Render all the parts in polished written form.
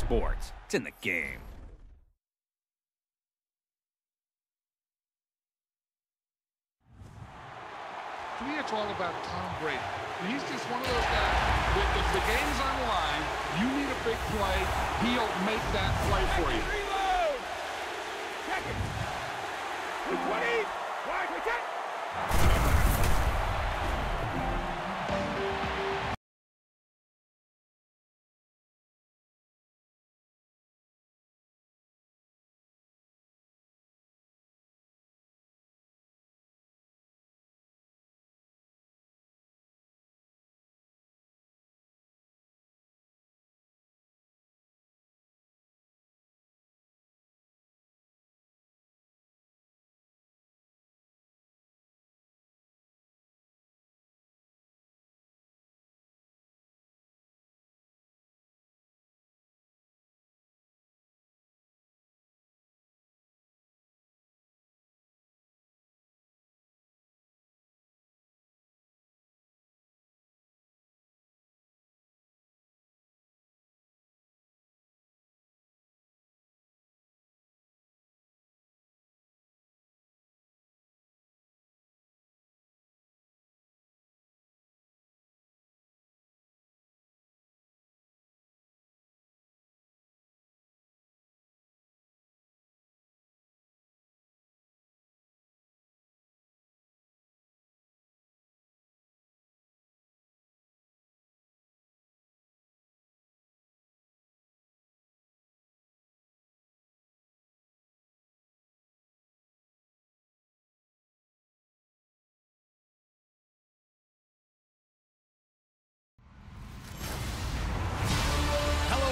sports. It's in the game. To me, it's all about Tom Brady. And he's just one of those guys, if the game's on the line, you need a big play, he'll make that play for you. Reload! Check it! 220! Wide, we check!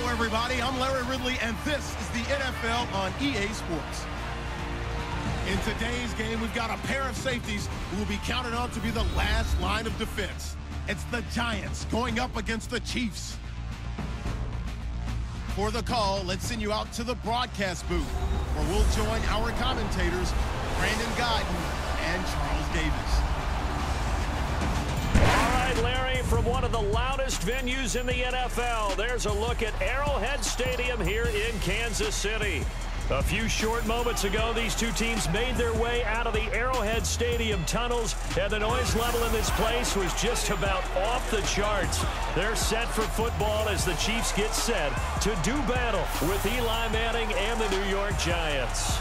Everybody, I'm Larry Ridley, and this is the NFL on EA Sports. In today's game, we've got a pair of safeties who will be counted on to be the last line of defense. It's the Giants going up against the Chiefs. For the call, let's send you out to the broadcast booth, where we'll join our commentators, Brandon Godden and Charles Davis. Larry, from one of the loudest venues in the NFL, there's a look at Arrowhead Stadium here in Kansas City. A few short moments ago, these two teams made their way out of the Arrowhead Stadium tunnels, and the noise level in this place was just about off the charts. They're set for football as the Chiefs get set to do battle with Eli Manning and the New York Giants.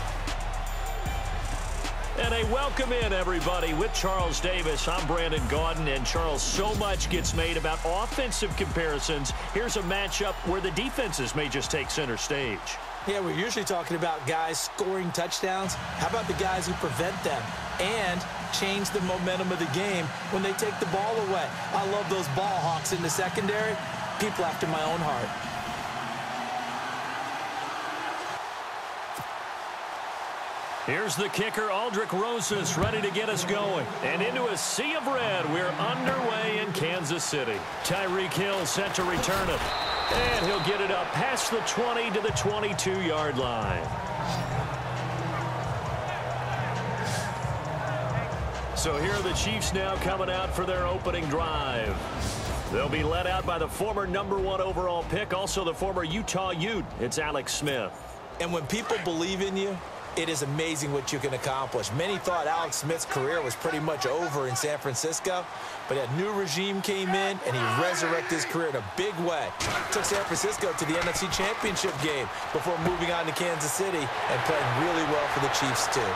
And a welcome in, everybody, with Charles Davis. I'm Brandon Gaudin, and Charles, so much gets made about offensive comparisons. Here's a matchup where the defenses may just take center stage. Yeah, we're usually talking about guys scoring touchdowns. How about the guys who prevent them and change the momentum of the game when they take the ball away? I love those ball hawks in the secondary. People after my own heart. Here's the kicker, Aldrick Rosas, ready to get us going. And into a sea of red, we're underway in Kansas City. Tyreek Hill set to return it. And he'll get it up past the 20 to the 22-yard line. So here are the Chiefs now coming out for their opening drive. They'll be led out by the former #1 overall pick, also the former Utah Ute. It's Alex Smith. And when people believe in you, it is amazing what you can accomplish. Many thought Alex Smith's career was pretty much over in San Francisco, but a new regime came in, and he resurrected his career in a big way. Took San Francisco to the NFC Championship game before moving on to Kansas City and playing really well for the Chiefs, too.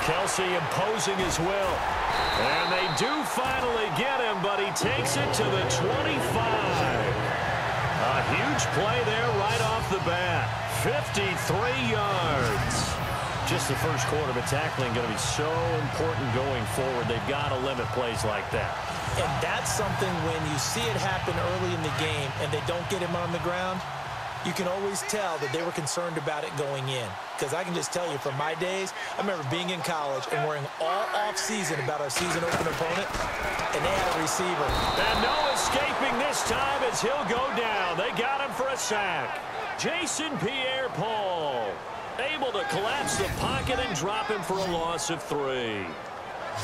Kelsey imposing his will. And they do finally get him, but he takes it to the 25. A huge play there right off the bat. 53 yards. Just the first quarter, but tackling going to be so important going forward. They've got to limit plays like that. And that's something when you see it happen early in the game and they don't get him on the ground, you can always tell that they were concerned about it going in. Because I can just tell you from my days, I remember being in college and worrying all off-season about our season opener opponent, and they had a receiver. And no escaping this time as he'll go down. They got him for a sack. Jason Pierre-Paul able to collapse the pocket and drop him for a loss of 3.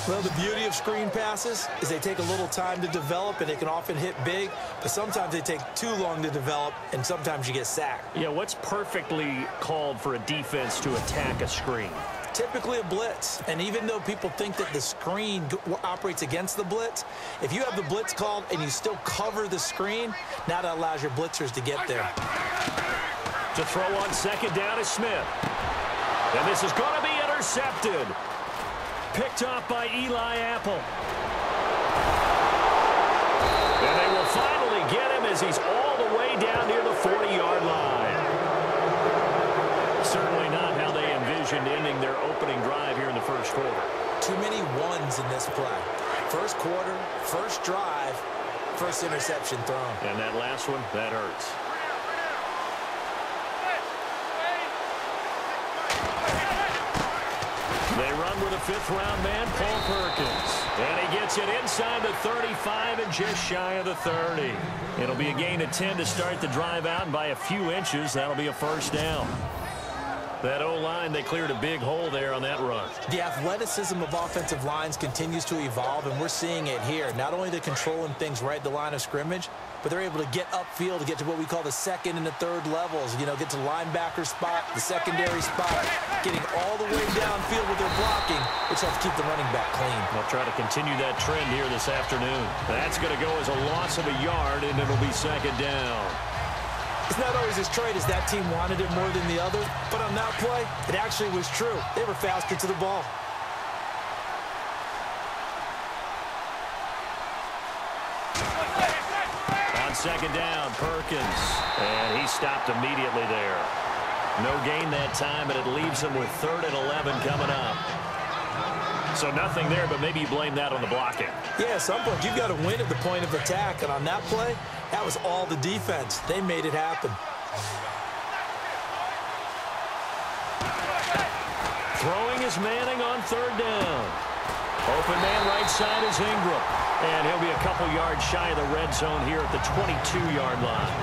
Well, the beauty of screen passes is they take a little time to develop, and they can often hit big, but sometimes they take too long to develop, and sometimes you get sacked. Yeah, what's perfectly called for a defense to attack a screen? Typically a blitz, and even though people think that the screen operates against the blitz, if you have the blitz called and you still cover the screen, now that allows your blitzers to get there. To throw on second down is Smith. And this is going to be intercepted. Picked off by Eli Apple. And they will finally get him as he's all the way down near the 40-yard line. Certainly not how they envisioned ending their opening drive here in the first quarter. Too many ones in this play. First quarter, first drive, first interception thrown. And that last one, that hurts. They run with a fifth-round man, Paul Perkins. And he gets it inside the 35 and just shy of the 30. It'll be a gain of 10 to start the drive out, and by a few inches, that'll be a first down. That O-line, they cleared a big hole there on that run. The athleticism of offensive lines continues to evolve, and we're seeing it here. Not only they're controlling things right at the line of scrimmage, but they're able to get upfield to get to what we call the second and the third levels. You know, get to linebacker spot, the secondary spot, getting all the way downfield with their blocking, which helps keep the running back clean. They'll try to continue that trend here this afternoon. That's going to go as a loss of a yard, and it'll be second down. It's not always as trite as that team wanted it more than the other, but on that play, it actually was true. They were faster to the ball. On second down, Perkins, and he stopped immediately there. No gain that time, but it leaves him with 3rd and 11 coming up. So nothing there, but maybe you blame that on the blocking. Yeah, at some point, you've got to win at the point of attack, and on that play, that was all the defense. They made it happen. Throwing is Manning on 3rd down. Open man right side is Ingram. And he'll be a couple yards shy of the red zone here at the 22-yard line.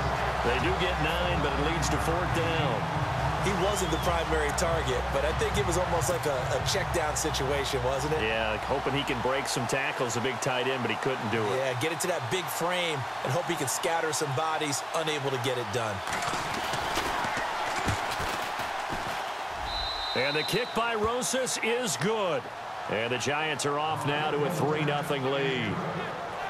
They do get 9, but it leads to 4th down. He wasn't the primary target, but I think it was almost like a check down situation, wasn't it? Yeah, hoping he can break some tackles, a big tight end, but he couldn't do it. Yeah, get it to that big frame and hope he can scatter some bodies, unable to get it done. And the kick by Rosas is good. And the Giants are off now to a 3-0 lead.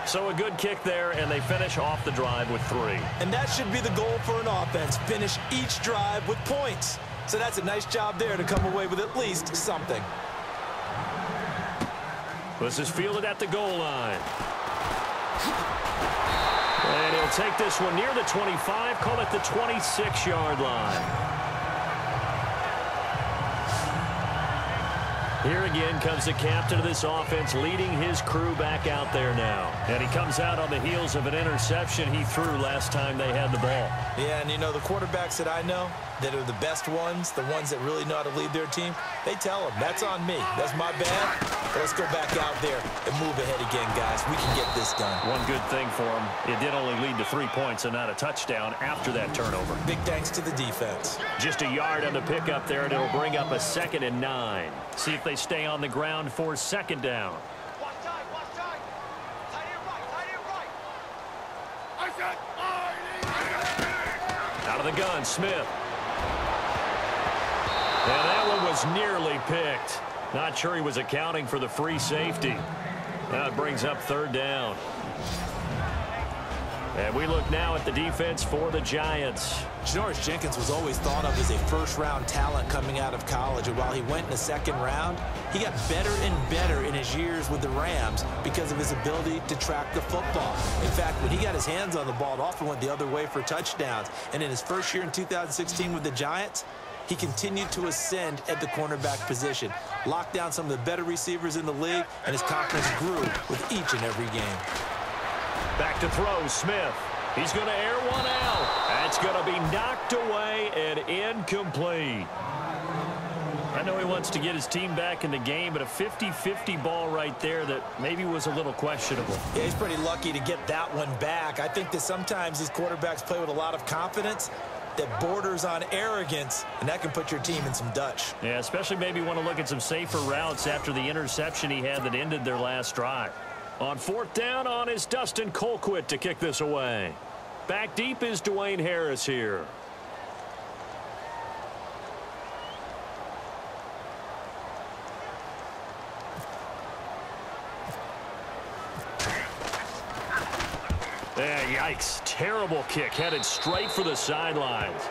So a good kick there, and they finish off the drive with 3. And that should be the goal for an offense, finish each drive with points. So that's a nice job there to come away with at least something. This is fielded at the goal line. And he'll take this one near the 25, call it the 26-yard line. Here again comes the captain of this offense, leading his crew back out there now. And he comes out on the heels of an interception he threw last time they had the ball. Yeah, and you know, the quarterbacks that I know that are the best ones, the ones that really know how to lead their team, they tell them, that's on me. That's my bad. But let's go back out there and move ahead again, guys. We can get this done. One good thing for him, it did only lead to 3 points and not a touchdown after that turnover. Big thanks to the defense. Just a yard on the pickup there, and it'll bring up a 2nd and 9. See if they stay on the ground for 2nd down. Out of the gun, Smith. And that one was nearly picked. Not sure he was accounting for the free safety. Now it brings up 3rd down. And we look now at the defense for the Giants. Janoris Jenkins was always thought of as a first-round talent coming out of college, and while he went in the 2nd round, he got better and better in his years with the Rams because of his ability to track the football. In fact, when he got his hands on the ball, it often went the other way for touchdowns. And in his first year in 2016 with the Giants, he continued to ascend at the cornerback position, locked down some of the better receivers in the league, and his confidence grew with each and every game. Back to throw, Smith. He's going to air one out. That's going to be knocked away and incomplete. I know he wants to get his team back in the game, but a 50-50 ball right there that maybe was a little questionable. Yeah, he's pretty lucky to get that one back. I think that sometimes these quarterbacks play with a lot of confidence, that borders on arrogance, and that can put your team in some Dutch. Yeah, especially maybe want to look at some safer routes after the interception he had that ended their last drive. On fourth down on is Dustin Colquitt to kick this away. Back deep is Dwayne Harris here. Yikes. Terrible kick headed straight for the sidelines.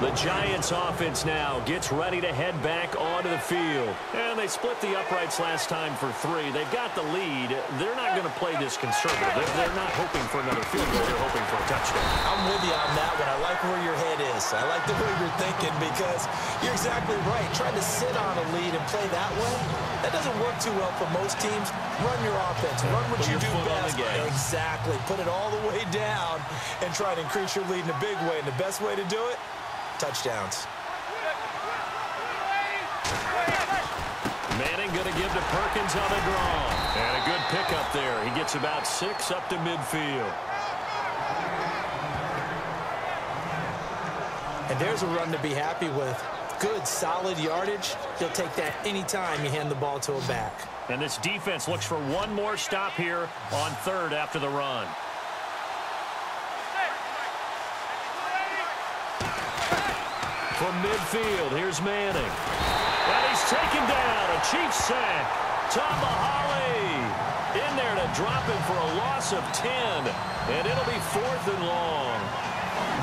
The Giants offense now gets ready to head back onto the field. And they split the uprights last time for 3. They've got the lead. They're not going to play this conservative. They're not hoping for another field goal. They're hoping for a touchdown. I'm with you on that one. I like where your head is. I like the way you're thinking because you're exactly right. Trying to sit on a lead and play that way, that doesn't work too well for most teams. Run your offense. Run what you do best. Exactly. Put it all the way down and try to increase your lead in a big way. And the best way to do it, touchdowns. Manning going to give to Perkins on the draw. And a good pickup there. He gets about 6 up to midfield. And there's a run to be happy with. Good, solid yardage. He'll take that anytime you hand the ball to a back. And this defense looks for one more stop here on 3rd after the run. From midfield, here's Manning. And he's taken down. A Chiefs sack. Tomahawley in there to drop him for a loss of 10. And it'll be 4th and long.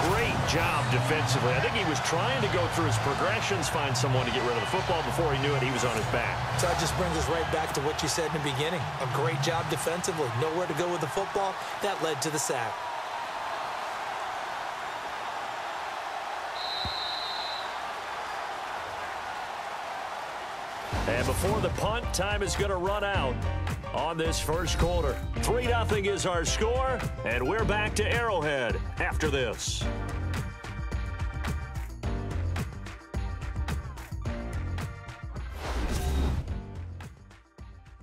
Great job defensively. I think he was trying to go through his progressions, find someone to get rid of the football. Before he knew it, he was on his back. So that just brings us right back to what you said in the beginning. A great job defensively. Nowhere to go with the football. That led to the sack. And before the punt, time is going to run out on this first quarter. 3-0 is our score, and we're back to Arrowhead after this.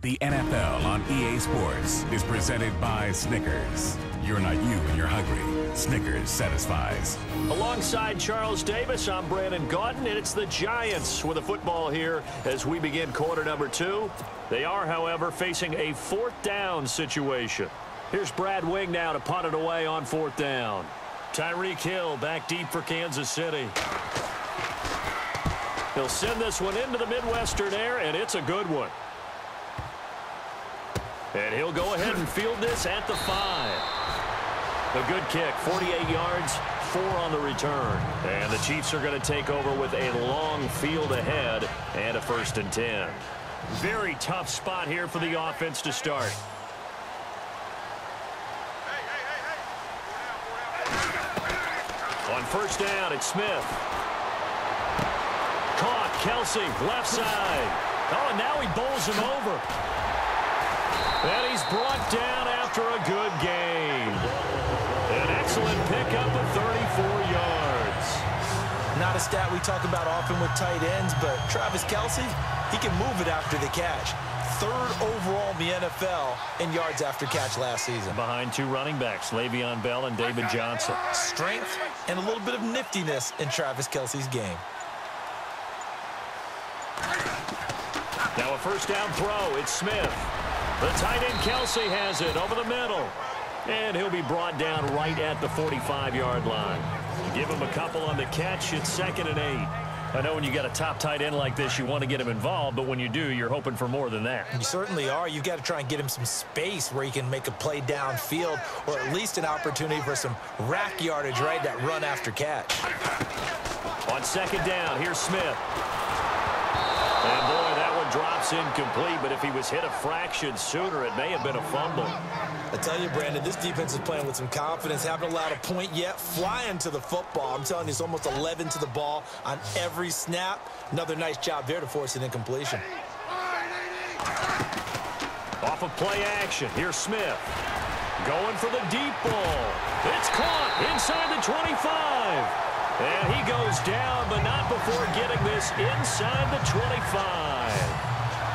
The NFL on EA Sports is presented by Snickers. You're not you when you're hungry. Snickers satisfies. Alongside Charles Davis, I'm Brandon Gaudin, and it's the Giants with a football here as we begin quarter number 2. They are, however, facing a 4th down situation. Here's Brad Wing now to punt it away on 4th down. Tyreek Hill back deep for Kansas City. He'll send this one into the Midwestern air, and it's a good one. And he'll go ahead and field this at the 5. A good kick, 48 yards, 4 on the return. And the Chiefs are going to take over with a long field ahead and a 1st and 10. Very tough spot here for the offense to start. On 1st down, it's Smith. Caught, Kelsey, left side. Oh, and now he bowls him over. And he's brought down after a good game. An excellent pickup of 34 yards. Not a stat we talk about often with tight ends, but Travis Kelsey, he can move it after the catch. 3rd overall in the NFL in yards after catch last season. Behind 2 running backs, Le'Veon Bell and David Johnson. Strength and a little bit of niftiness in Travis Kelsey's game. Now a 1st down throw. It's Smith. The tight end Kelsey has it over the middle. And he'll be brought down right at the 45-yard line. Give him a couple on the catch. It's 2nd and 8. I know when you got a top tight end like this, you want to get him involved, but when you do, you're hoping for more than that. You certainly are. You've got to try and get him some space where he can make a play downfield, or at least an opportunity for some rack yardage, right? That run after catch. On 2nd down, here's Smith. And boy, that one drops incomplete, but if he was hit a fraction sooner, it may have been a fumble. I tell you, Brandon, this defense is playing with some confidence. Haven't allowed a point yet. Flying to the football. I'm telling you, it's almost 11 to the ball on every snap. Another nice job there to force an incompletion. Off of play action, here's Smith. Going for the deep ball. It's caught inside the 25. And he goes down, but not before getting this inside the 25.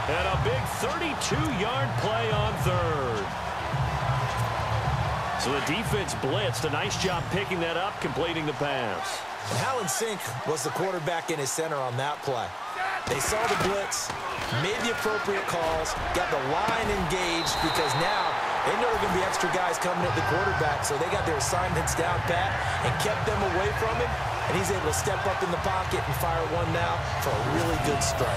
And a big 32-yard play on 3rd. So the defense blitzed. A nice job picking that up, completing the pass. And Hallen Sink was the quarterback in his center on that play. They saw the blitz, made the appropriate calls, got the line engaged because now they know there are going to be extra guys coming at the quarterback, so they got their assignments down pat and kept them away from him, and he's able to step up in the pocket and fire one now for a really good strike.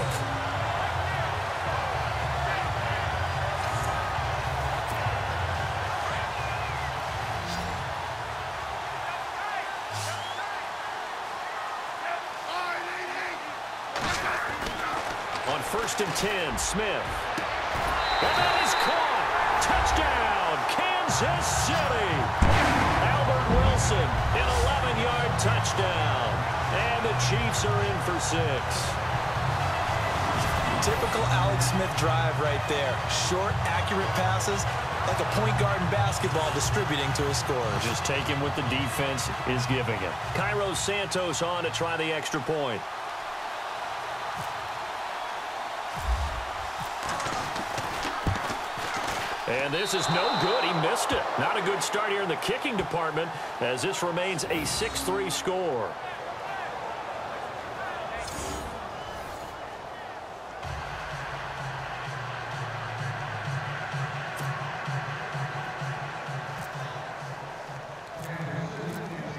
On 1st and 10, Smith. And that is caught. Touchdown, Kansas City. Albert Wilson, an 11-yard touchdown. And the Chiefs are in for 6. Typical Alex Smith drive right there. Short, accurate passes, like a point guard in basketball distributing to his scorers. Just taking what the defense is giving him. Cairo Santos on to try the extra point. And this is no good. He missed it. Not a good start here in the kicking department as this remains a 6-3 score.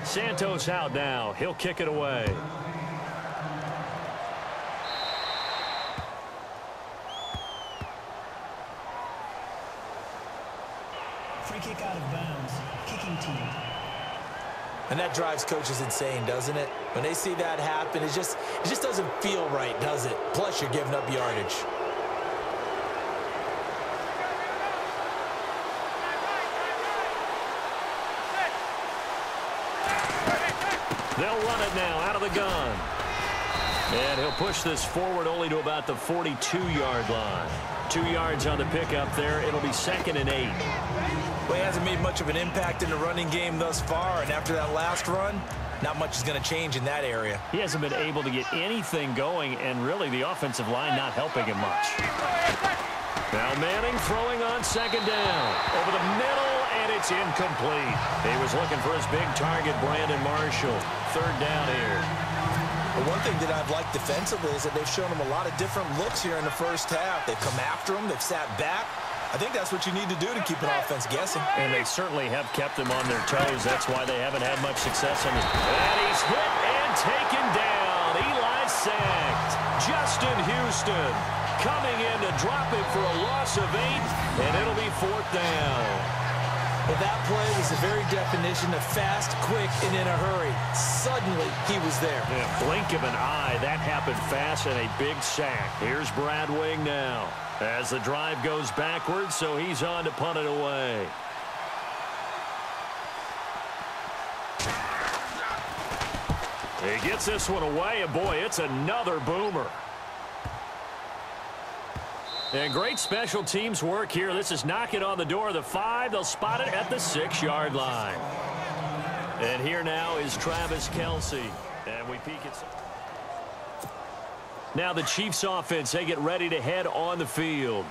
Santos out now. He'll kick it away. Free kick out of bounds. Kicking team. And that drives coaches insane, doesn't it? When they see that happen, it just doesn't feel right, does it? Plus, you're giving up yardage. They'll run it now out of the gun. And he'll push this forward only to about the 42-yard line. 2 yards on the pickup there. It'll be 2nd and 8. Well, he hasn't made much of an impact in the running game thus far, and after that last run, not much is going to change in that area. He hasn't been able to get anything going, and really the offensive line not helping him much. Now Manning throwing on 2nd down. Over the middle, and it's incomplete. He was looking for his big target, Brandon Marshall. 3rd down here. The one thing that I've liked defensively is that they've shown him a lot of different looks here in the first half. They've come after him. They've sat back. I think that's what you need to do to keep an offense guessing. And they certainly have kept them on their toes. That's why they haven't had much success on this. And he's hit and taken down. Eli sacked. Justin Houston coming in to drop it for a loss of 8, and it'll be 4th down. Well, that play was the very definition of fast, quick, and in a hurry. Suddenly, he was there. Yeah, blink of an eye. That happened fast and a big sack. Here's Brad Wing now as the drive goes backwards, so he's on to punt it away. He gets this one away, and boy, it's another boomer. And great special teams work here. This is knocking on the door of the 5. They'll spot it at the 6-yard line. And here now is Travis Kelce. And we peek at... Now the Chiefs offense, they get ready to head on the field.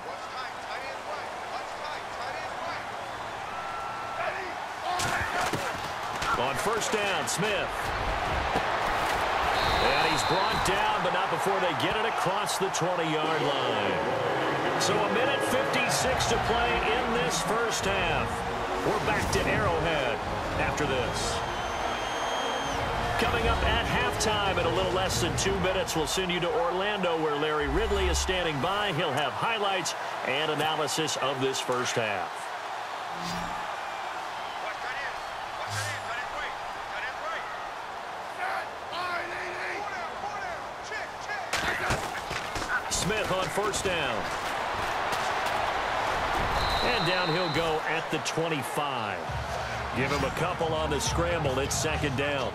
On 1st down, Smith. And he's brought down, but not before they get it across the 20-yard line. So a minute 56 to play in this first half. We're back to Arrowhead after this. Coming up at halftime in a little less than 2 minutes, we'll send you to Orlando where Larry Ridley is standing by. He'll have highlights and analysis of this first half. Smith on 1st down. And down he'll go at the 25. Give him a couple on the scramble. It's 2nd down.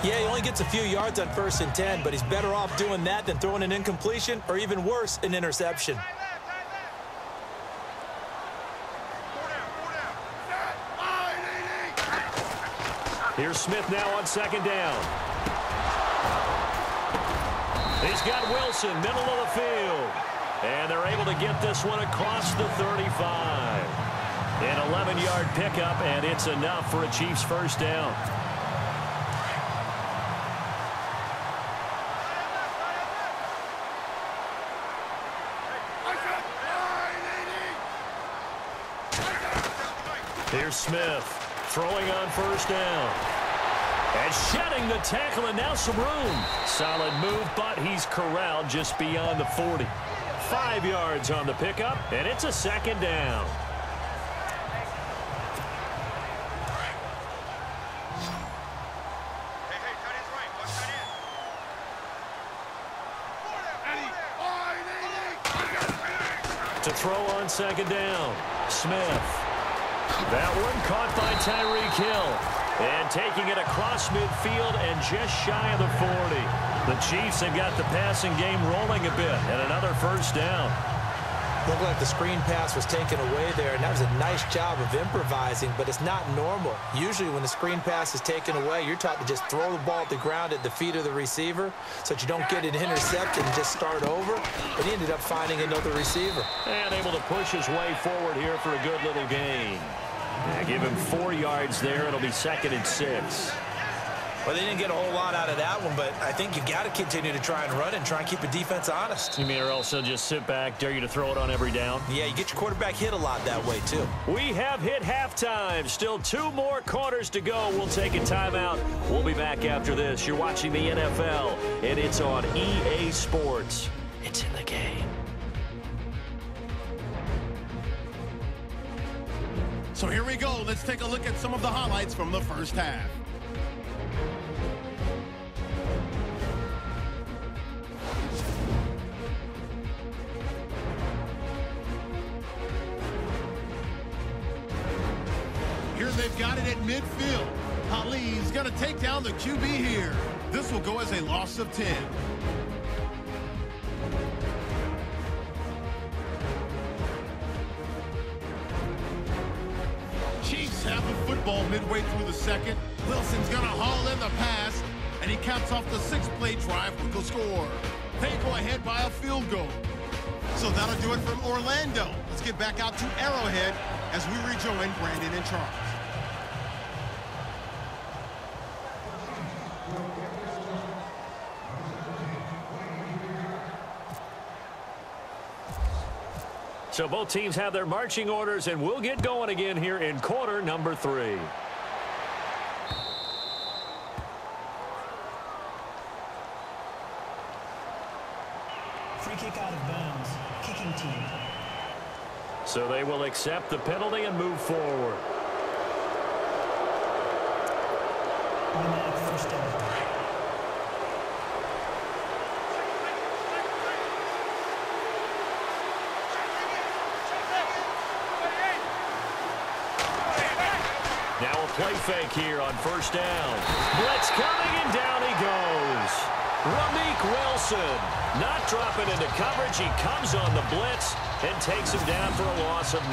Yeah, he only gets a few yards on 1st and 10, but he's better off doing that than throwing an incompletion or even worse, an interception. Here's Smith now on 2nd down. He's got Wilson, middle of the field. And they're able to get this one across the 35. An 11-yard pickup, and it's enough for a Chiefs first down. Here's Smith throwing on first down. And shedding the tackle, and now some room. Solid move, but he's corralled just beyond the 40. 5 yards on the pickup, and it's a second down. To throw on second down, Smith. That one caught by Tyreek Hill. And taking it across midfield and just shy of the 40. The Chiefs have got the passing game rolling a bit, and another first down. Looked like the screen pass was taken away there, and that was a nice job of improvising, but it's not normal. Usually when the screen pass is taken away, you're taught to just throw the ball at the ground at the feet of the receiver so that you don't get it intercepted and just start over. But he ended up finding another receiver. And able to push his way forward here for a good little gain. Yeah, give him 4 yards there. It'll be 2nd and 6. Well, they didn't get a whole lot out of that one, but I think you've got to continue to try and run and try and keep the defense honest. You mean or else they'll just sit back, dare you to throw it on every down? Yeah, you get your quarterback hit a lot that way, too. We have hit halftime. Still 2 more quarters to go. We'll take a timeout. We'll be back after this. You're watching the NFL, and it's on EA Sports. It's in the game. So here we go. Let's take a look at some of the highlights from the first half. Here they've got it at midfield. Ali's going to take down the QB here. This will go as a loss of 10. Chiefs have the football midway through the second. Wilson's going to haul in the pass, and he caps off the 6-play drive with the score. They go ahead by a field goal. So that'll do it from Orlando. Let's get back out to Arrowhead as we rejoin Brandon and Charles. So both teams have their marching orders, and we'll get going again here in quarter number 3. Free kick out of bounds. Kicking team. So they will accept the penalty and move forward. Automatic first down. Now a play fake here on first down. Blitz coming, and down he goes. Ramik Wilson not dropping into coverage. He comes on the blitz and takes him down for a loss of 9.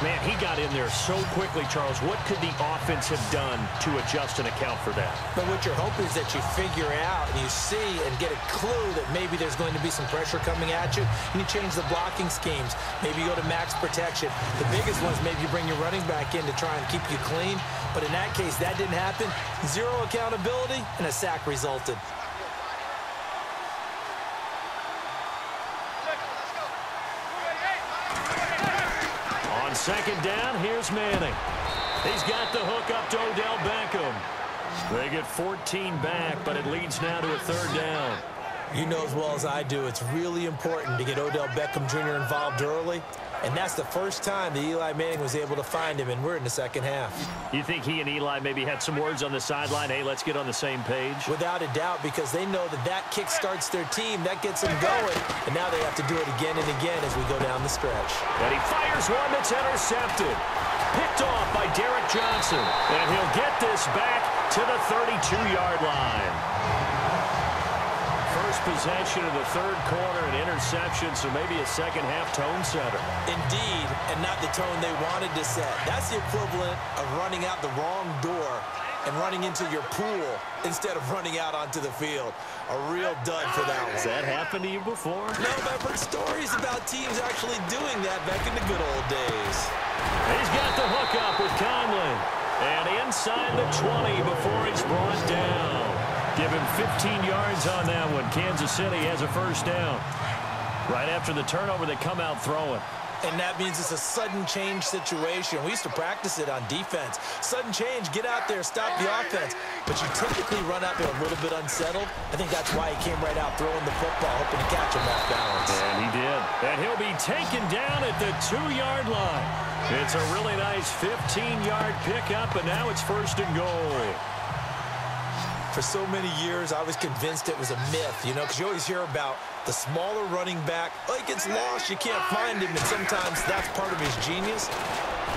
Man, he got in there so quickly, Charles. What could the offense have done to adjust and account for that? But what you're hoping is that you figure out and you see and get a clue that maybe there's going to be some pressure coming at you, and you change the blocking schemes. Maybe you go to max protection. The biggest one is maybe you bring your running back in to try and keep you clean. But in that case, that didn't happen. 0 accountability, and a sack resulted. On second down, here's Manning. He's got the hook up to Odell Beckham. They get 14 back, but it leads now to a 3rd down. You know as well as I do, it's really important to get Odell Beckham Jr. involved early. And that's the first time that Eli Manning was able to find him, and we're in the second half. You think he and Eli maybe had some words on the sideline? Hey, let's get on the same page? Without a doubt, because they know that that kick starts their team. That gets them going. And now they have to do it again and again as we go down the stretch. And he fires one that's intercepted. Picked off by Derek Johnson. And he'll get this back to the 32-yard line. First possession of the 3rd quarter, an interception, so maybe a second-half tone setter. Indeed, and not the tone they wanted to set. That's the equivalent of running out the wrong door and running into your pool instead of running out onto the field. A real dud for that one. Has that happened to you before? No, but I've heard stories about teams actually doing that back in the good old days. He's got the hook up with Conley. And inside the 20 before he's brought down. Give him 15 yards on that one. Kansas City has a first down. Right after the turnover, they come out throwing. And that means it's a sudden change situation. We used to practice it on defense. Sudden change, get out there, stop the offense. But you typically run out there a little bit unsettled. I think that's why he came right out throwing the football, hoping to catch him off balance. And he did. And he'll be taken down at the 2-yard line. It's a really nice 15-yard pickup, and now it's first and goal. For so many years, I was convinced it was a myth, you know, because you always hear about the smaller running back. Oh, he gets lost, you can't find him, and sometimes that's part of his genius.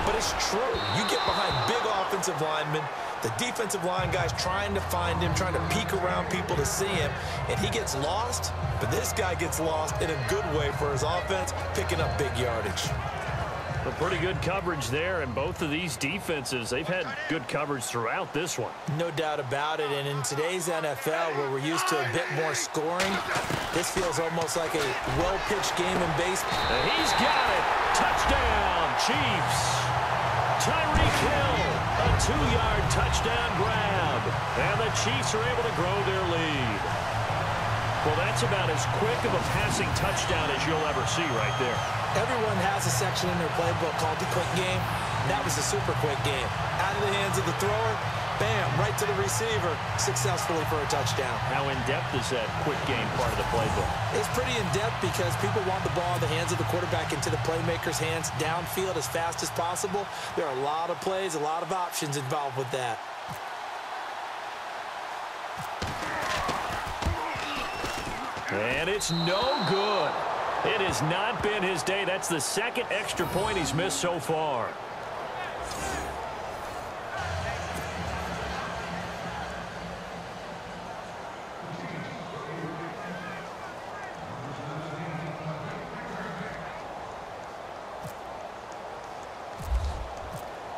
But it's true. You get behind big offensive linemen, the defensive line guys trying to find him, trying to peek around people to see him, and he gets lost. But this guy gets lost in a good way for his offense, picking up big yardage. A pretty good coverage there, and both of these defenses, they've had good coverage throughout this one. No doubt about it, and in today's NFL, where we're used to a bit more scoring, this feels almost like a well-pitched game in baseball. And he's got it. Touchdown, Chiefs. Tyreek Hill, a 2-yard touchdown grab, and the Chiefs are able to grow their lead. Well, that's about as quick of a passing touchdown as you'll ever see right there. Everyone has a section in their playbook called the quick game. That was a super quick game. Out of the hands of the thrower, bam, right to the receiver, successfully for a touchdown. How in-depth is that quick game part of the playbook? It's pretty in-depth because people want the ball in the hands of the quarterback into the playmaker's hands downfield as fast as possible. There are a lot of plays, a lot of options involved with that. And it's no good. It has not been his day. That's the second extra point he's missed so far.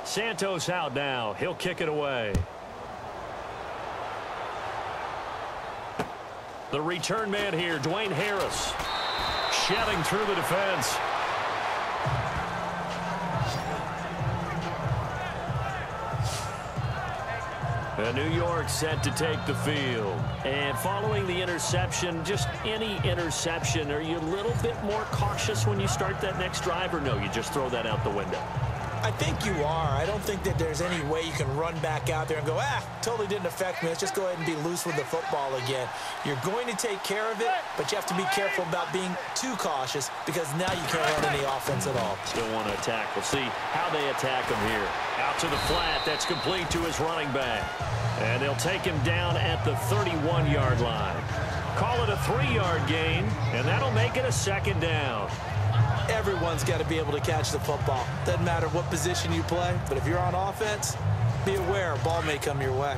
Santos out now. He'll kick it away. The return man here, Dwayne Harris, shedding through the defense. And New York set to take the field. And following the interception, just any interception, are you a little bit more cautious when you start that next drive, or no, you just throw that out the window? I think you are. I don't think that there's any way you can run back out there and go, totally didn't affect me. Let's just go ahead and be loose with the football again. You're going to take care of it, but you have to be careful about being too cautious because now you can't run any offense at all. Still want to attack. We'll see how they attack him here. Out to the flat. That's complete to his running back. And they'll take him down at the 31-yard line. Call it a 3-yard gain, and that'll make it a second down. Everyone's got to be able to catch the football. Doesn't matter what position you play, but if you're on offense, be aware a ball may come your way.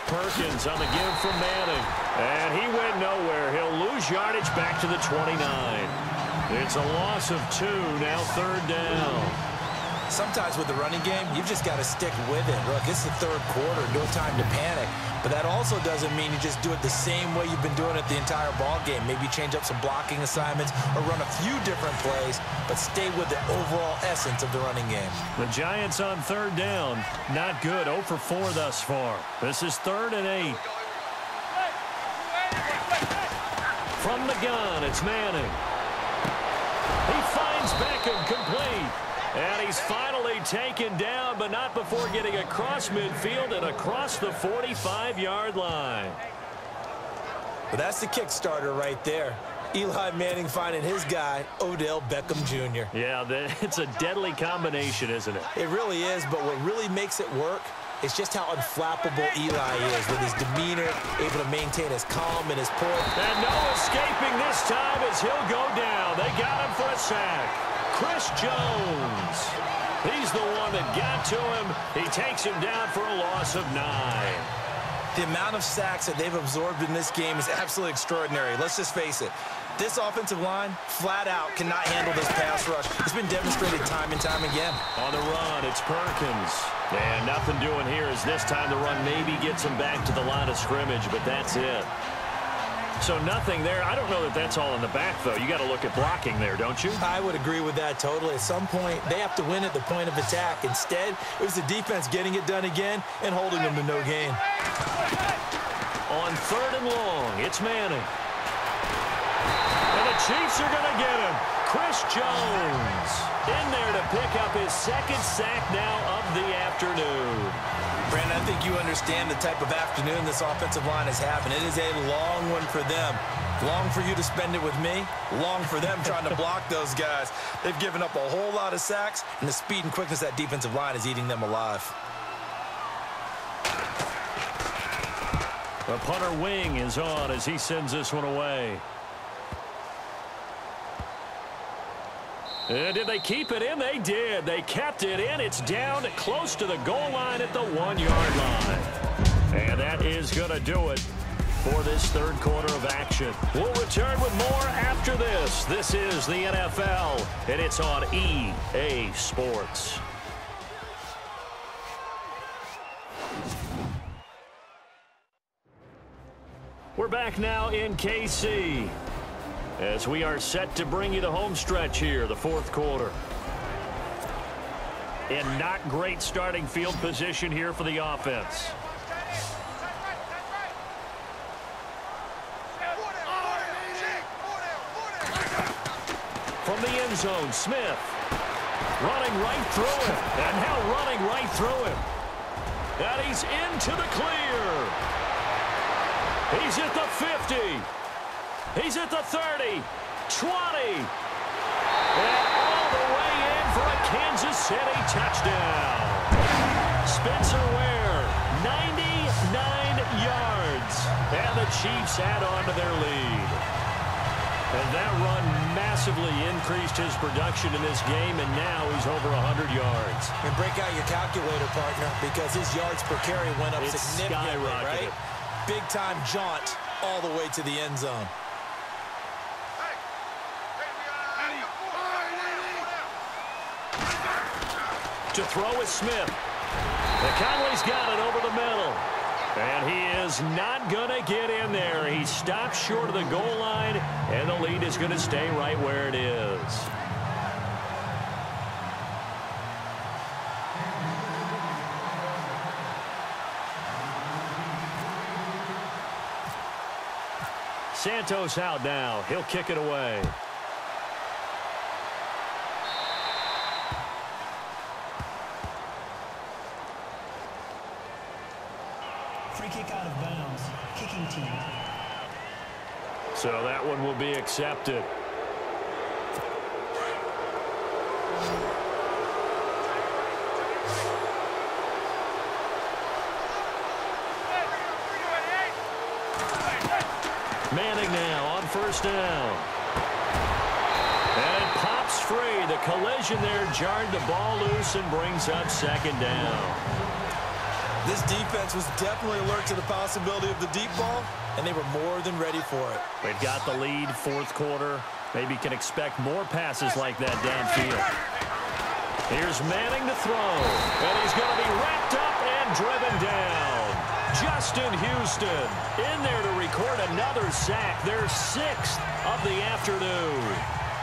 Perkins on the give from Manning. And he went nowhere. He'll lose yardage back to the 29. It's a loss of 2, now third down. Sometimes with the running game, you've just got to stick with it. Look, it's the third quarter, no time to panic. But that also doesn't mean you just do it the same way you've been doing it the entire ball game. Maybe change up some blocking assignments or run a few different plays, but stay with the overall essence of the running game. The Giants on third down. Not good. 0 for 4 thus far. This is 3rd and 8. From the gun, it's Manning. He finds Beckham complete. And he's finally taken down, but not before getting across midfield and across the 45-yard line. But that's the Kickstarter right there. Eli Manning finding his guy, Odell Beckham Jr. Yeah, it's a deadly combination, isn't it? It really is, but what really makes it work is just how unflappable Eli is with his demeanor, able to maintain his calm and his poise. And no escaping this time as he'll go down. They got him for a sack. Chris Jones. He's the one that got to him. He takes him down for a loss of 9. The amount of sacks that they've absorbed in this game is absolutely extraordinary. Let's just face it. This offensive line, flat out, cannot handle this pass rush. It's been demonstrated time and time again. On the run, it's Perkins. And nothing doing here as this time the run maybe gets him back to the line of scrimmage, but that's it. So nothing there. I don't know that that's all in the back, though. You got to look at blocking there, don't you? I would agree with that totally. At some point, they have to win at the point of attack. Instead, it was the defense getting it done again and holding them to no gain. On 3rd and long, it's Manning. And the Chiefs are going to get him. Chris Jones in there to pick up his 2nd sack now of the afternoon. Brandon, I think you understand the type of afternoon this offensive line is having. It is a long one for them. Long for you to spend it with me. Long for them trying to block those guys. They've given up a whole lot of sacks, and the speed and quickness of that defensive line is eating them alive. The punter wing is on as he sends this one away. Did they keep it in? They did. They kept it in. It's down close to the goal line at the 1-yard line. And that is going to do it for this 3rd quarter of action. We'll return with more after this. This is the NFL, and it's on EA Sports. We're back now in KC as we are set to bring you the home stretch here, the 4th quarter. In not great starting field position here for the offense. From the end zone, Smith running right through him, and now running right through him. And he's into the clear. He's at the 50. He's at the 30, 20. And all the way in for a Kansas City touchdown. Spencer Ware, 99 yards. And the Chiefs add on to their lead. And that run massively increased his production in this game, and now he's over 100 yards. And break out your calculator, partner, because his yards per carry went up significantly, right? Big-time jaunt all the way to the end zone. To throw is Smith. McConley's got it over the middle. And he is not going to get in there. He stops short of the goal line, and the lead is going to stay right where it is. Santos out now. He'll kick it away. Free kick out of bounds. Kicking team. So that one will be accepted. Manning now on 1st down. And it pops free. The collision there jarred the ball loose and brings up 2nd down. This defense was definitely alert to the possibility of the deep ball, and they were more than ready for it. They've got the lead, 4th quarter. Maybe can expect more passes like that downfield. Here's Manning to throw. And he's going to be wrapped up and driven down. Justin Houston in there to record another sack. Their 6th of the afternoon.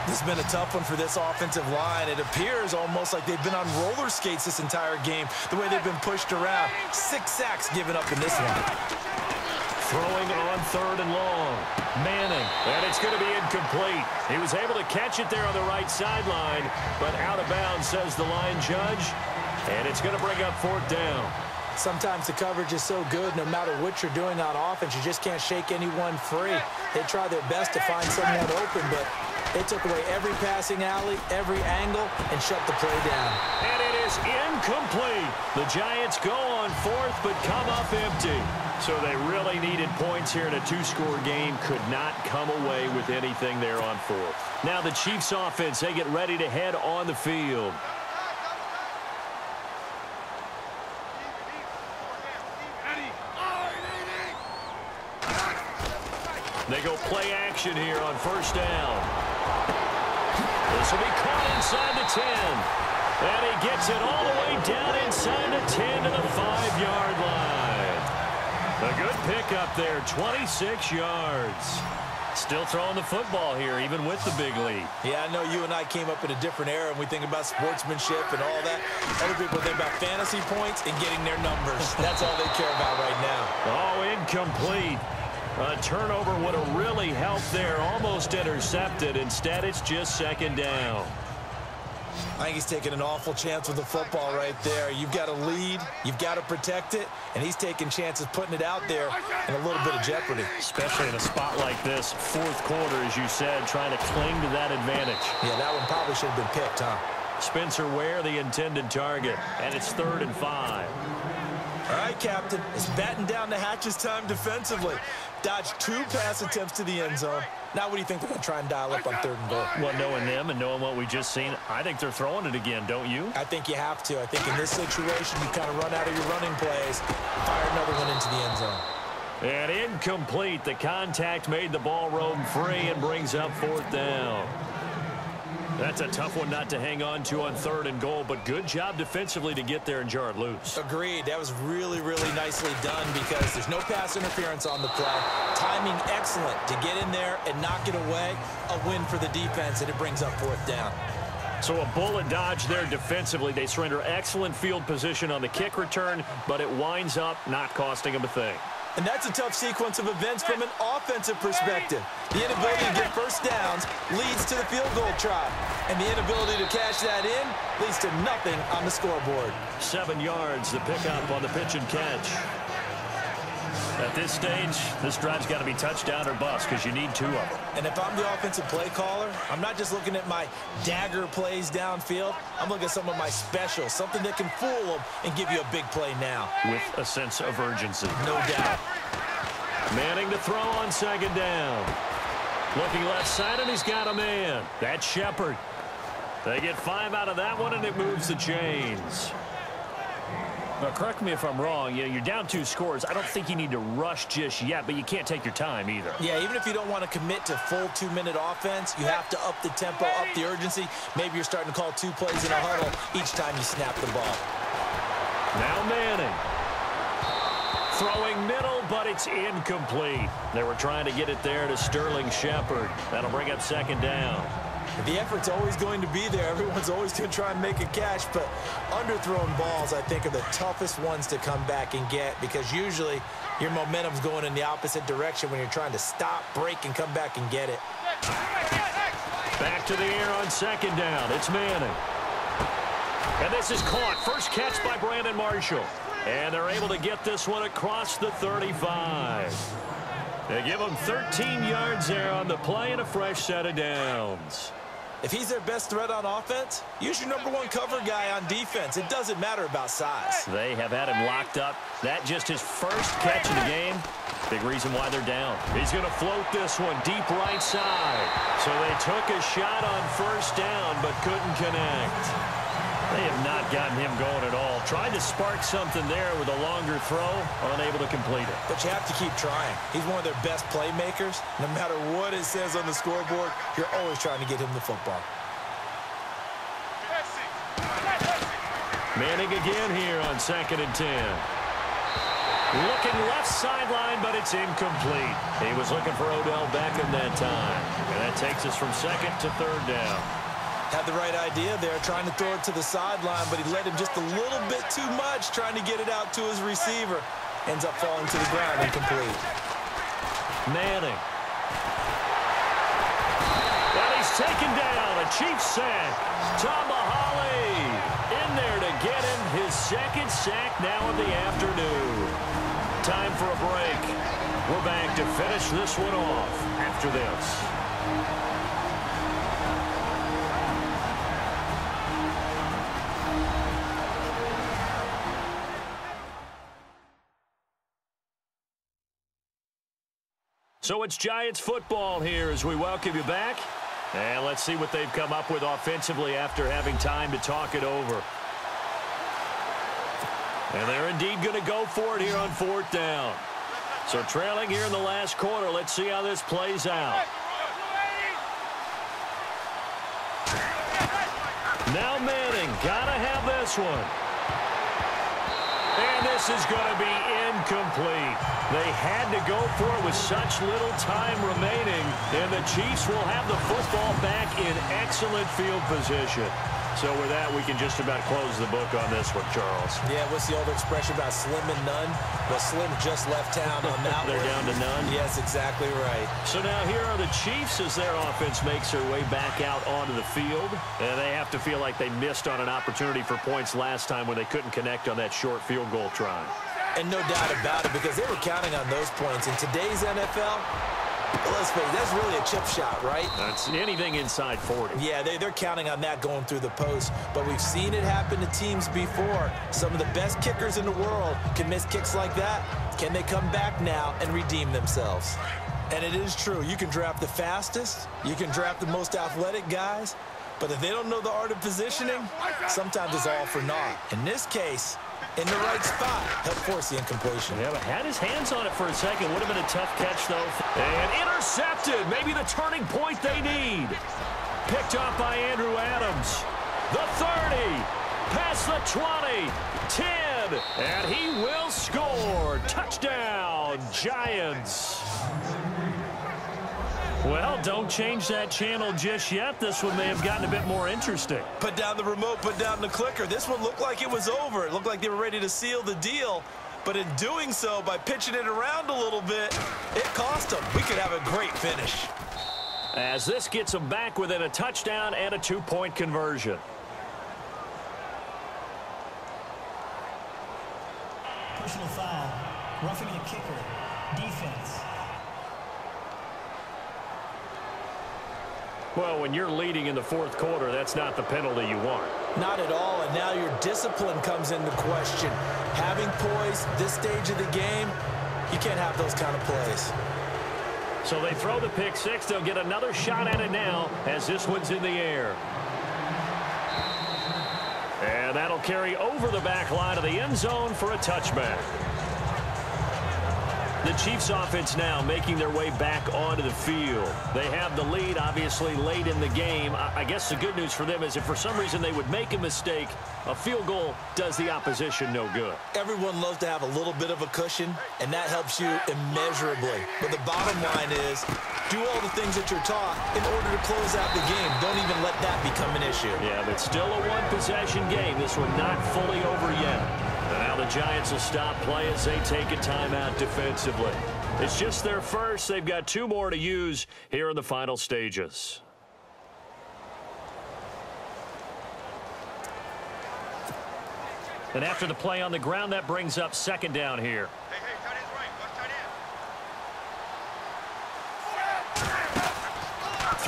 This has been a tough one for this offensive line. It appears almost like they've been on roller skates this entire game, the way they've been pushed around. 6 sacks given up in this one. Throwing on 3rd and long. Manning, and it's going to be incomplete. He was able to catch it there on the right sideline, but out of bounds, says the line judge, and it's going to bring up 4th down. Sometimes the coverage is so good, no matter what you're doing on offense, you just can't shake anyone free. They try their best to find someone open, but they took away every passing alley, every angle, and shut the play down. And it is incomplete. The Giants go on 4th, but come up empty. So they really needed points here in a 2-score game. Could not come away with anything there on 4th. Now the Chiefs offense, they get ready to head on the field. They go play action here on first down. This will be caught inside the 10. And he gets it all the way down inside the 10 to the 5-yard line. A good pickup there, 26 yards. Still throwing the football here, even with the big lead. Yeah, I know you and I came up in a different era, and we think about sportsmanship and all that. Other people think about fantasy points and getting their numbers. That's all they care about right now. Oh, incomplete. A turnover would have really helped there. Almost intercepted. Instead, it's just second down. I think he's taking an awful chance with the football right there. You've got to lead, you've got to protect it, and he's taking chances putting it out there in a little bit of jeopardy. Especially in a spot like this, fourth quarter, as you said, trying to cling to that advantage. Yeah, that one probably should have been picked, huh? Spencer Ware, the intended target, and it's 3rd and 5. All right, Captain, it's batten down the hatches time defensively. Dodged 2 pass attempts to the end zone. Now what do you think they're going to try and dial up on 3rd and goal? Well, knowing them and knowing what we just seen, I think they're throwing it again, don't you? I think you have to. I think in this situation, you kind of run out of your running plays, fire another one into the end zone. And incomplete. The contact made the ball roam free and brings up 4th down. That's a tough one not to hang on to on 3rd and goal, but good job defensively to get there and jar it loose. Agreed. That was really, really nicely done because there's no pass interference on the play. Timing excellent to get in there and knock it away. A win for the defense, and it brings up 4th down. So a bullet dodge there defensively. They surrender excellent field position on the kick return, but it winds up not costing them a thing. And that's a tough sequence of events from an offensive perspective. The inability to get first downs leads to the field goal try. And the inability to cash that in leads to nothing on the scoreboard. 7 yards, the pickup on the pitch and catch. At this stage, this drive's got to be touchdown or bust because you need 2 of them. And if I'm the offensive play caller, I'm not just looking at my dagger plays downfield. I'm looking at some of my specials, something that can fool them and give you a big play now. With a sense of urgency. No doubt. Manning to throw on 2nd down. Looking left side, and he's got a man. That's Shepard. They get 5 out of that one, and it moves the chains. Now, correct me if I'm wrong. You're down 2 scores. I don't think you need to rush just yet, but you can't take your time either. Yeah, even if you don't want to commit to full 2-minute offense, you have to up the tempo, up the urgency. Maybe you're starting to call 2 plays in a huddle each time you snap the ball. Now Manning. Throwing middle, but it's incomplete. They were trying to get it there to Sterling Shepard. That'll bring up 2nd down. The effort's always going to be there. Everyone's always going to try and make a catch, but underthrown balls, I think, are the toughest ones to come back and get because usually your momentum's going in the opposite direction when you're trying to stop, break, and come back and get it. Back to the air on 2nd down. It's Manning. And this is caught. First catch by Brandon Marshall. And they're able to get this one across the 35. They give him 13 yards there on the play and a fresh set of downs. If he's their best threat on offense, use your #1 cover guy on defense. It doesn't matter about size. They have had him locked up. That just his first catch of the game. Big reason why they're down. He's going to float this one deep right side. So they took a shot on 1st down but couldn't connect. They have not gotten him going at all. Tried to spark something there with a longer throw, unable to complete it. But you have to keep trying. He's one of their best playmakers. No matter what it says on the scoreboard, you're always trying to get him the football. Manning again here on 2nd and 10. Looking left sideline, but it's incomplete. He was looking for Odell Beckham that time. And that takes us from 2nd to 3rd down. Had the right idea there, trying to throw it to the sideline, but he led him just a little bit too much, trying to get it out to his receiver. Ends up falling to the ground incomplete. Manning. And he's taken down. A Chiefs sack. Tomahali in there to get him his 2nd sack now of the afternoon. Time for a break. We're back to finish this one off after this. So it's Giants football here as we welcome you back. And let's see what they've come up with offensively after having time to talk it over. And they're indeed going to go for it here on 4th down. So trailing here in the last quarter. Let's see how this plays out. Now Manning, gotta have this one. And this is going to be incomplete. They had to go for it with such little time remaining, and the Chiefs will have the football back in excellent field position. So with that, we can just about close the book on this one, Charles. Yeah, what's the old expression about slim and none? Well, Slim just left town on that They're one. down to none? Yes, exactly right. So now here are the Chiefs as their offense makes their way back out onto the field. And they have to feel like they missed on an opportunity for points last time when they couldn't connect on that short field goal try. And no doubt about it, because they were counting on those points. In today's NFL, let's face it, that's really a chip shot, right? That's anything inside 40. Yeah, they're counting on that going through the post. But we've seen it happen to teams before. Some of the best kickers in the world can miss kicks like that. Can they come back now and redeem themselves? And it is true. You can draft the fastest. You can draft the most athletic guys. But if they don't know the art of positioning, sometimes it's all for naught. In this case, in the right spot, help force the incompletion. Yeah, but had his hands on it for a second. Would have been a tough catch, though. And intercepted. Maybe the turning point they need. Picked up by Andrew Adams. The 30. Past the 20. 10. And he will score. Touchdown, Giants. Well, don't change that channel just yet. This one may have gotten a bit more interesting. Put down the remote, put down the clicker. This one looked like it was over. It looked like they were ready to seal the deal. But in doing so, by pitching it around a little bit, it cost them. We could have a great finish. As this gets them back within a touchdown and a two-point conversion. Personal foul. Roughing the kicker. Defense. Well, when you're leading in the fourth quarter, that's not the penalty you want. Not at all, and now your discipline comes into question. Having poise this stage of the game, you can't have those kind of plays. So they throw the pick six. They'll get another shot at it now as this one's in the air. And that'll carry over the back line of the end zone for a touchback. The Chiefs offense now making their way back onto the field. They have the lead, obviously, late in the game. I guess the good news for them is if for some reason they would make a mistake, a field goal does the opposition no good. Everyone loves to have a little bit of a cushion, and that helps you immeasurably. But the bottom line is, do all the things that you're taught in order to close out the game. Don't even let that become an issue. Yeah, but still a one-possession game. This one not fully over yet. Now the Giants will stop play as they take a timeout defensively. It's just their first. They've got two more to use here in the final stages. And after the play on the ground, that brings up second down here. Hey, tight end's right. Watch tight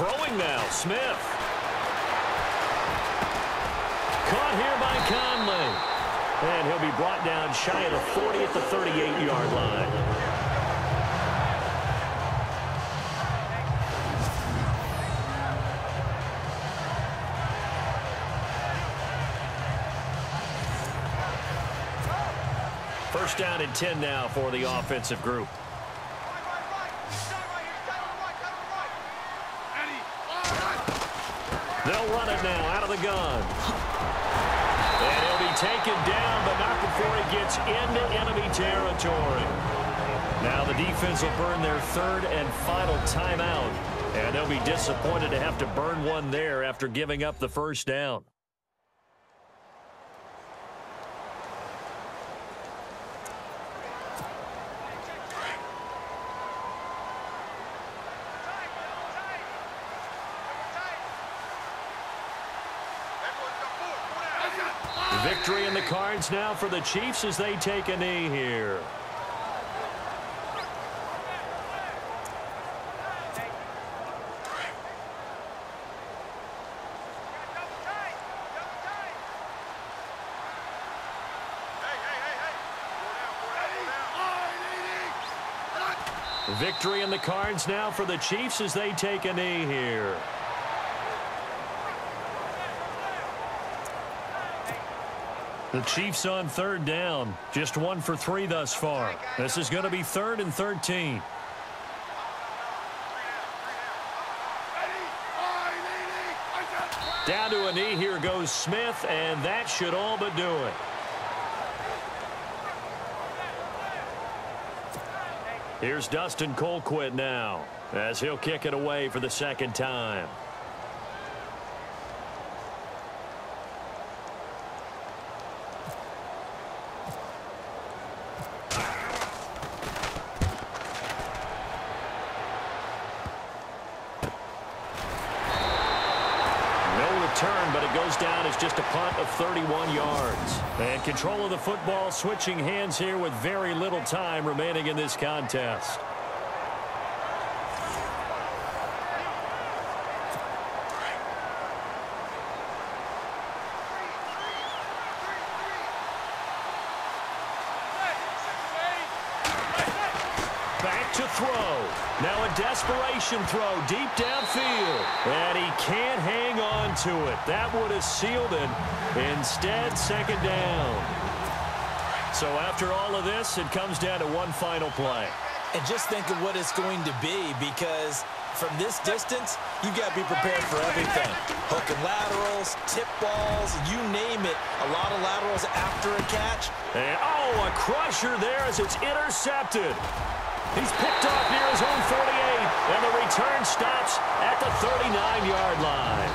end. Throwing now, Smith. Caught here by Conley. And he'll be brought down shy of the 40 at the 38-yard line. First down and 10 now for the offensive group. They'll run it now out of the gun. And he'll be taken down, but not before he gets into enemy territory. Now the defense will burn their third and final timeout. And they'll be disappointed to have to burn one there after giving up the first down. Victory in the cards now for the Chiefs as they take a knee here. Victory in the cards now for the Chiefs as they take a knee here. The Chiefs on third down. Just 1 for 3 thus far. This is going to be 3rd and 13. Down to a knee. Here goes Smith, and that should all but do it. Here's Dustin Colquitt now, as he'll kick it away for the second time. But it goes down as just a punt of 31 yards. And control of the football switching hands here with very little time remaining in this contest. Back to throw. Now a desperation throw deep downfield. And he can't hang on to it. That would have sealed it. Instead, second down. So after all of this, it comes down to one final play. And just think of what it's going to be, because from this distance, you've got to be prepared for everything. Hook and laterals, tip balls, you name it. A lot of laterals after a catch. And, oh, a crusher there as it's intercepted. He's picked off near his own 48, and the return stops at the 39-yard line.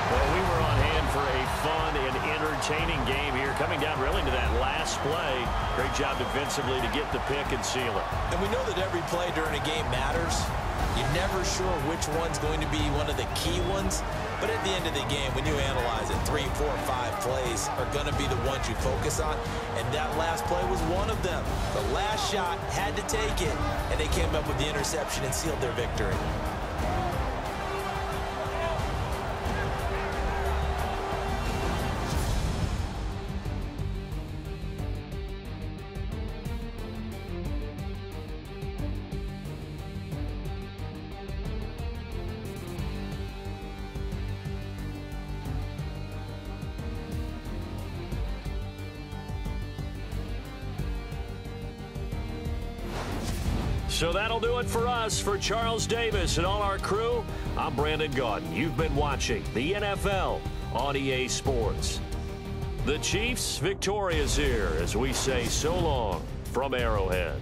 Well, we were on hand for a fun and entertaining game here, coming down really to that last play. Great job defensively to get the pick and seal it. And we know that every play during a game matters. You're never sure which one's going to be one of the key ones. But at the end of the game, when you analyze it, 3, 4, 5 plays are going to be the ones you focus on. And that last play was one of them. The last shot had to take it, and they came up with the interception and sealed their victory. So that'll do it for us. For Charles Davis and all our crew, I'm Brandon Gaudin. You've been watching the NFL on EA Sports. The Chiefs victorious here as we say so long from Arrowhead.